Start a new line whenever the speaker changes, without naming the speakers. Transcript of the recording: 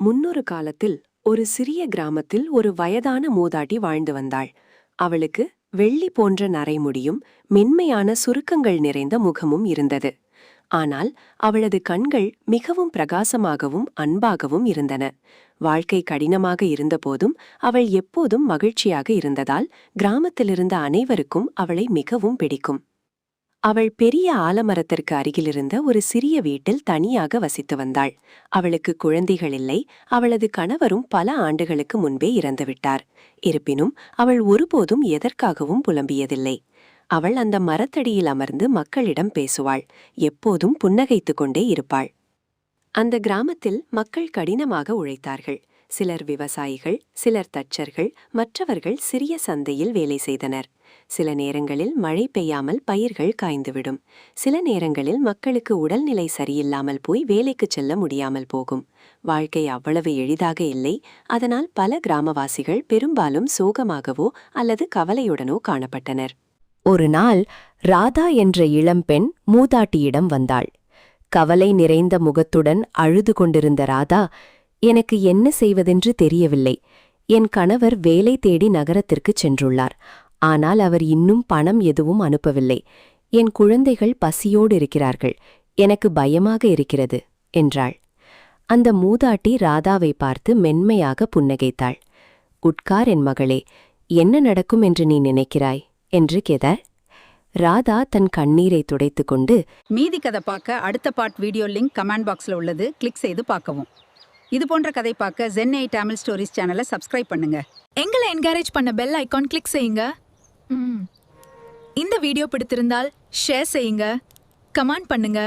முன்னொரு காலத்தில் ஒரு சிறிய கிராமத்தில் ஒரு வயதான மூதாட்டி வாழ்ந்து வந்தாள். அவளுக்கு வெள்ளி போன்ற நரைமுடியும் மென்மையான சுருக்கங்கள் நிறைந்த முகமும் இருந்தது. ஆனால் அவளது கண்கள் மிகவும் பிரகாசமாகவும் அன்பாகவும் இருந்தன. வாழ்க்கை கடினமாக இருந்தபோதும் அவள் எப்போதும் மகிழ்ச்சியாக இருந்ததால் கிராமத்திலிருந்த அனைவருக்கும் அவளை மிகவும் பிடிக்கும். அவள் பெரிய ஆலமரத்திற்கு அருகிலிருந்த ஒரு சிறிய வீட்டில் தனியாக வசித்து வந்தாள். அவளுக்கு குழந்தைகள் இல்லை. அவளது கணவரும் பல ஆண்டுகளுக்கு முன்பே இறந்துவிட்டார். இருப்பினும் அவள் ஒருபோதும் எதற்காகவும் புலம்பியதில்லை. அவள் அந்த மரத்தடியில் அமர்ந்து மக்களிடம் பேசுவாள். எப்போதும் புன்னகைத்துக் கொண்டே இருப்பாள். அந்த கிராமத்தில் மக்கள் கடினமாக உழைத்தார்கள். சிலர் விவசாயிகள், சிலர் தச்சர்கள், மற்றவர்கள் சிறிய சந்தையில் வேலை செய்தனர். சில நேரங்களில் மழை பெய்யாமல் பயிர்கள் காய்ந்துவிடும். சில நேரங்களில் மக்களுக்கு உடல்நிலை சரியில்லாமல் போய் வேலைக்குச் செல்ல முடியாமல் போகும். வாழ்க்கை அவ்வளவு எளிதாக இல்லை. அதனால் பல கிராமவாசிகள் பெரும்பாலும் சோகமாகவோ அல்லது கவலையுடனோ காணப்பட்டனர்.
ஒரு நாள் ராதா என்ற இளம்பெண் மூதாட்டியிடம் வந்தாள். கவலை நிறைந்த முகத்துடன் அழுது கொண்டிருந்த ராதா, எனக்கு என்ன செய்வதென்று தெரியவில்லை. என் கணவர் வேலை தேடி நகரத்திற்குச் சென்றுள்ளார். ஆனால் அவர் இன்னும் பணம் எதுவும் அனுப்பவில்லை. என் குழந்தைகள் பசியோடு இருக்கிறார்கள். எனக்கு பயமாக இருக்கிறது என்றாள். அந்த மூதாட்டி ராதாவை பார்த்து மென்மையாக புன்னகைத்தாள். உட்கார் என் மகளே, என்ன நடக்கும் என்று நீ நினைக்கிறாய் என்று கேட்டார். ராதா தன் கண்ணீரை துடைத்துக்கொண்டு,
மீதி கதை பார்க்க அடுத்த பார்ட் வீடியோ லிங்க் கமெண்ட் பாக்ஸ்ல உள்ளது, கிளிக் செய்து பார்க்கவும். இது போன்ற கதை பார்க்க Zen8 Tamil Stories சேனலை சப்ஸ்கிரைப் பண்ணுங்க.
எங்களை என்கரேஜ் பண்ண பெல் ஐகான் கிளிக் செய்யுங்க. இந்த வீடியோ பிடித்திருந்தால் ஷேர் செய்யுங்க, கமெண்ட் பண்ணுங்க.